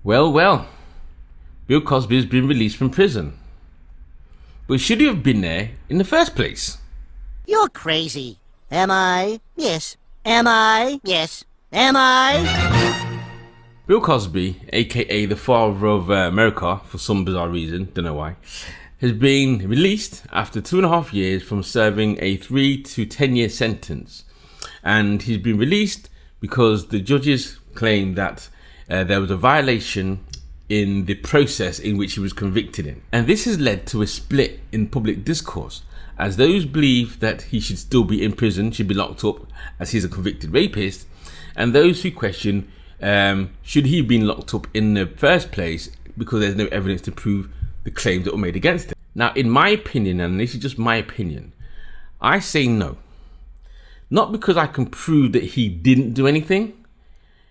Well, well, Bill Cosby has been released from prison. But should he have been there in the first place? You're crazy. Am I? Yes. Am I? Yes. Am I? Bill Cosby, aka the father of America, for some bizarre reason, don't know why, has been released after 2.5 years from serving a 3 to 10 year sentence. And he's been released because the judges claim that there was a violation in the process in which he was convicted in. And this has led to a split in public discourse, as those believe that he should still be in prison, should be locked up as he's a convicted rapist, and those who question should he have been locked up in the first place because there's no evidence to prove the claims that were made against him. Now, in my opinion, and this is just my opinion, I say no. Not because I can prove that he didn't do anything.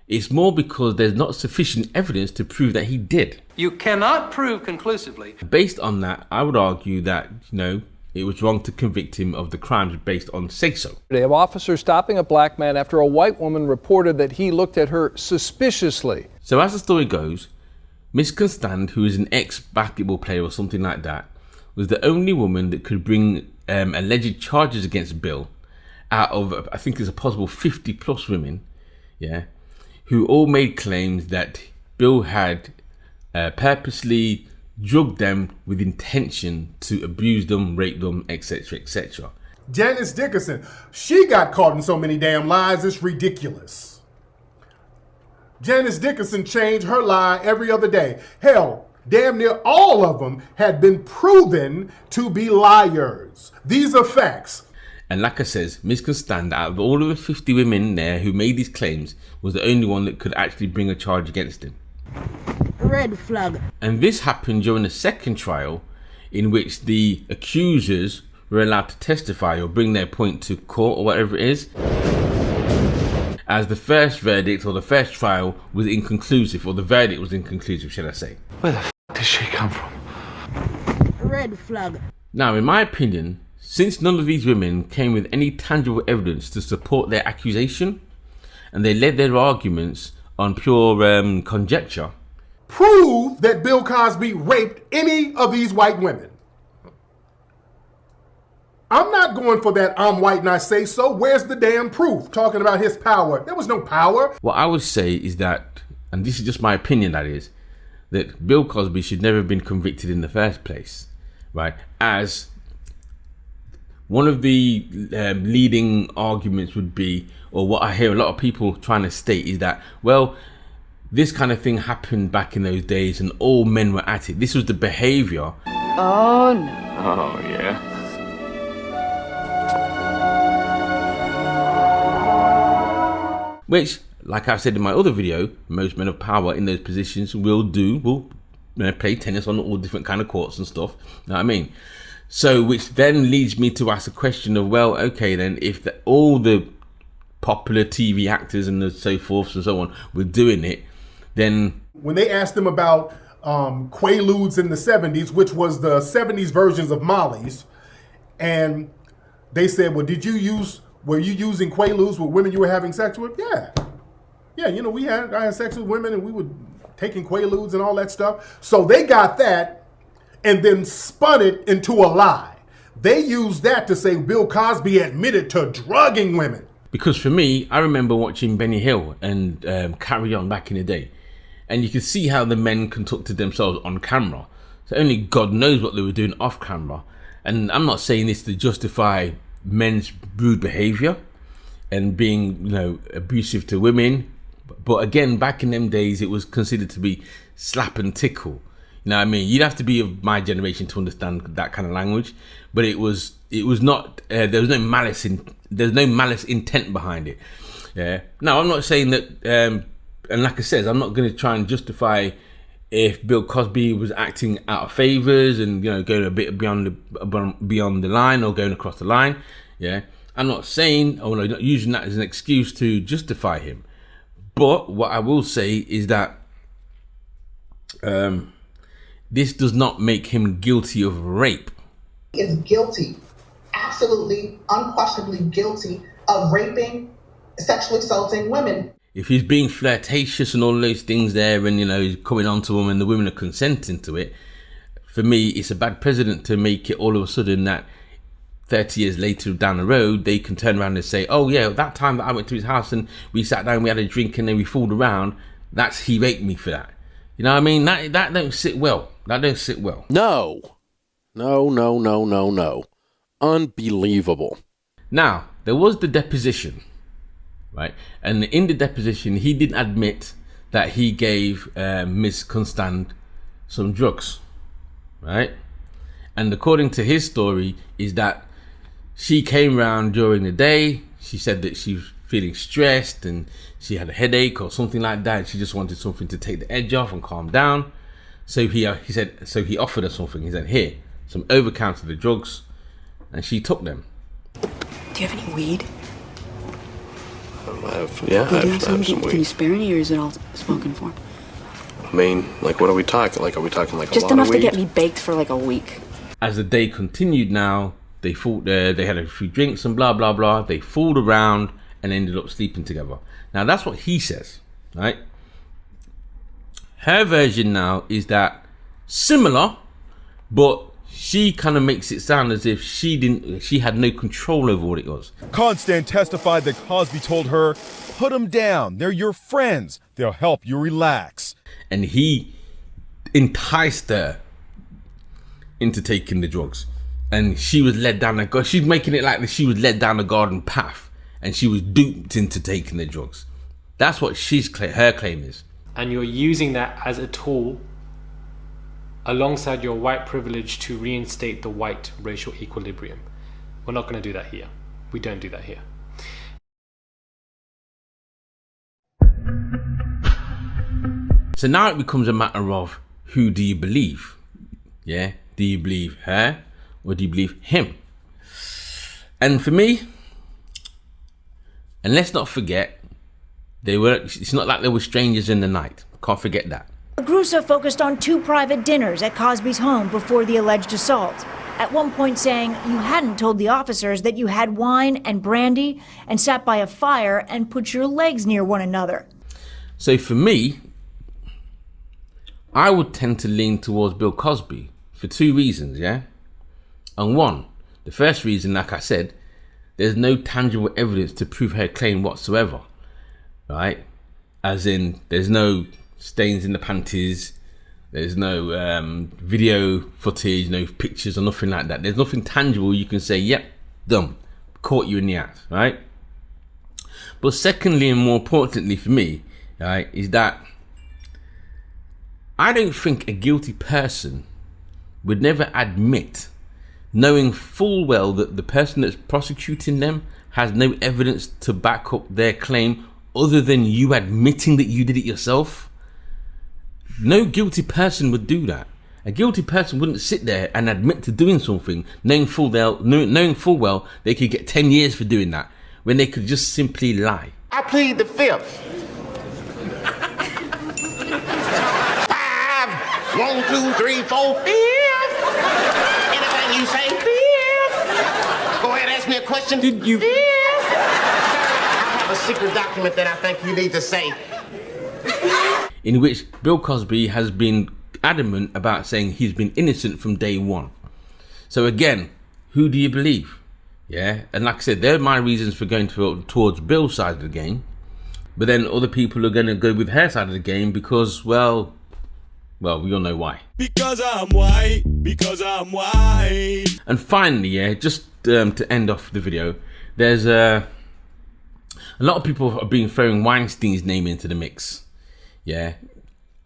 It's more because there's not sufficient evidence to prove that he did. You cannot prove conclusively. Based on that, I would argue that, it was wrong to convict him of the crimes based on say-so. They have officers stopping a black man after a white woman reported that he looked at her suspiciously. So as the story goes, Miss Constand, who is an ex-basketball player or something like that, was the only woman that could bring alleged charges against Bill out of, I think there's a possible 50 plus women, who all made claims that Bill had purposely drugged them with intention to abuse them, rape them, etc., etc. Janice Dickinson, she got caught in so many damn lies, it's ridiculous. Janice Dickinson changed her lie every other day. Hell, damn near all of them had been proven to be liars. These are facts. And like I says, Miss Constand, out of all of the 50 women there who made these claims, was the only one that could actually bring a charge against him. Red flag. And this happened during the second trial, in which the accusers were allowed to testify or bring their point to court or whatever it is, as the first verdict or the first trial was inconclusive, or the verdict was inconclusive, shall I say. Where the f*** does she come from? Red flag. Now, in my opinion, since none of these women came with any tangible evidence to support their accusation, and they led their arguments on pure conjecture, prove that Bill Cosby raped any of these white women. I'm not going for that I'm white and I say so. Where's the damn proof? Talking about his power. There was no power. What I would say is that, and this is just my opinion, that is, that Bill Cosby should never have been convicted in the first place, right? As one of the leading arguments would be, or what I hear a lot of people trying to state is that, well, this kind of thing happened back in those days and all men were at it. This was the behavior. Oh, no. Oh, yeah. Which, like I said in my other video, most men of power in those positions will play tennis on all different kind of courts and stuff. You know what I mean? So, which then leads me to ask the question of, well, okay, then if all the popular TV actors and so forth and so on were doing it, then when they asked them about Quaaludes in the 70s, which was the 70s versions of Molly's, and they said, well, were you using Quaaludes with women you were having sex with? Yeah, I had sex with women and we were taking Quaaludes and all that stuff. So they got that and then spun it into a lie. They used that to say Bill Cosby admitted to drugging women. Because for me, I remember watching Benny Hill and Carry On back in the day. And you could see how the men conducted themselves on camera. So only God knows what they were doing off camera. And I'm not saying this to justify men's rude behavior and being, abusive to women. But again, back in them days, it was considered to be slap and tickle. You know what I mean? You'd have to be of my generation to understand that kind of language. But it was not, there was no malice intent behind it. Yeah. Now, I'm not saying that, and like I said, I'm not going to try and justify if Bill Cosby was acting out of favors and going a bit beyond the line or going across the line. Yeah, I'm not saying, not using that as an excuse to justify him. But what I will say is that this does not make him guilty of rape. He is guilty, absolutely, unquestionably guilty of raping, sexually assaulting women. if he's being flirtatious and all those things there, and he's coming on to them and the women are consenting to it, for me, it's a bad precedent to make it all of a sudden that 30 years later down the road, they can turn around and say, oh yeah, that time that I went to his house and we sat down, we had a drink and then we fooled around, he raped me for that. You know what I mean? That don't sit well. That don't sit well. No. Unbelievable. Now, there was the deposition, right? And in the deposition, he didn't admit that he gave Miss Constant some drugs, right? And according to his story, is that she came round during the day. She said that she was feeling stressed and she had a headache or something like that. She just wanted something to take the edge off and calm down. So he offered her something. He said, here, some over-counter the drugs, and she took them. Do you have any weed? I have some weed. Can you spare any, or is it all spoken for? I mean, like, what are we talking? Like, are we talking like just a lot enough of weed? to get me baked for like a week. As the day continued now, they thought they had a few drinks and blah, blah, blah. They fooled around and ended up sleeping together. Now, that's what he says, right? Her version now is that similar, but she kind of makes it sound as if she had no control over what it was. Constant testified that Cosby told her, put them down. They're your friends. They'll help you relax. And he enticed her into taking the drugs. And she was led down the garden. She's making it like she was led down the garden path. And she was duped into taking the drugs. That's what her claim is. And you're using that as a tool alongside your white privilege to reinstate the white racial equilibrium. We're not going to do that here. We don't do that here. So now it becomes a matter of, who do you believe? Yeah? Do you believe her or do you believe him? And for me, and let's not forget, it's not like they were strangers in the night. Can't forget that. Grusa focused on 2 private dinners at Cosby's home before the alleged assault. At one point saying you hadn't told the officers that you had wine and brandy and sat by a fire and put your legs near one another. So for me, I would tend to lean towards Bill Cosby for 2 reasons, yeah? And one, the first reason, like I said, there's no tangible evidence to prove her claim whatsoever, right? As in, there's no stains in the panties, there's no video footage, no pictures or nothing like that. There's nothing tangible you can say, yep, done, caught you in the act, right? But secondly, and more importantly for me, right, is that I don't think a guilty person would never admit, knowing full well that the person that's prosecuting them has no evidence to back up their claim other than you admitting that you did it yourself. No guilty person would do that. A guilty person wouldn't sit there and admit to doing something knowing full well they could get 10 years for doing that, when they could just simply lie. I plead the 5th. 1, 2, 3, 4, 5th. Anything you say, 5th. Go ahead, ask me a question. Did you? 5th. I have a secret document that I think you need to say. In which Bill Cosby has been adamant about saying he's been innocent from day one. So again, who do you believe? Yeah, and like I said, they're my reasons for going towards Bill's side of the game. But then other people are going to go with her side of the game because, well, we all know why. Because I'm white. Because I'm white. And finally, yeah, just to end off the video, there's a lot of people have been throwing Weinstein's name into the mix. Yeah,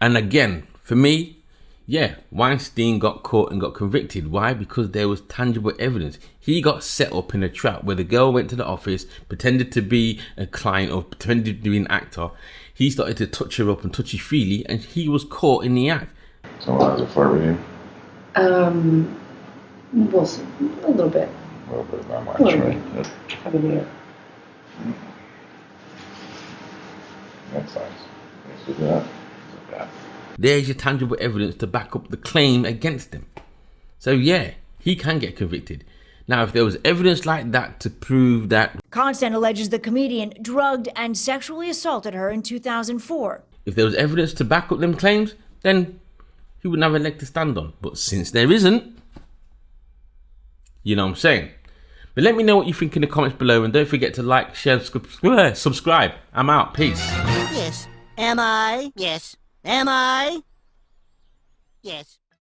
and again, for me, yeah, Weinstein got caught and got convicted. Why? Because there was tangible evidence. He got set up in a trap where the girl went to the office, pretended to be a client or pretended to be an actor. He started to touch her up and touchy-feely, and he was caught in the act. So how does it flirt with you? We'll see. A little bit. A little bit, not much, right? Happy New Year. That's nice. Let's do that. There's your tangible evidence to back up the claim against him. So yeah, he can get convicted. Now, if there was evidence like that to prove that... Constant alleges the comedian drugged and sexually assaulted her in 2004. If there was evidence to back up them claims, then he wouldn't have a leg to stand on. But since there isn't, you know what I'm saying. But let me know what you think in the comments below, and don't forget to like, share, subscribe. I'm out. Peace. Yes. Am I? Yes. Am I? Yes.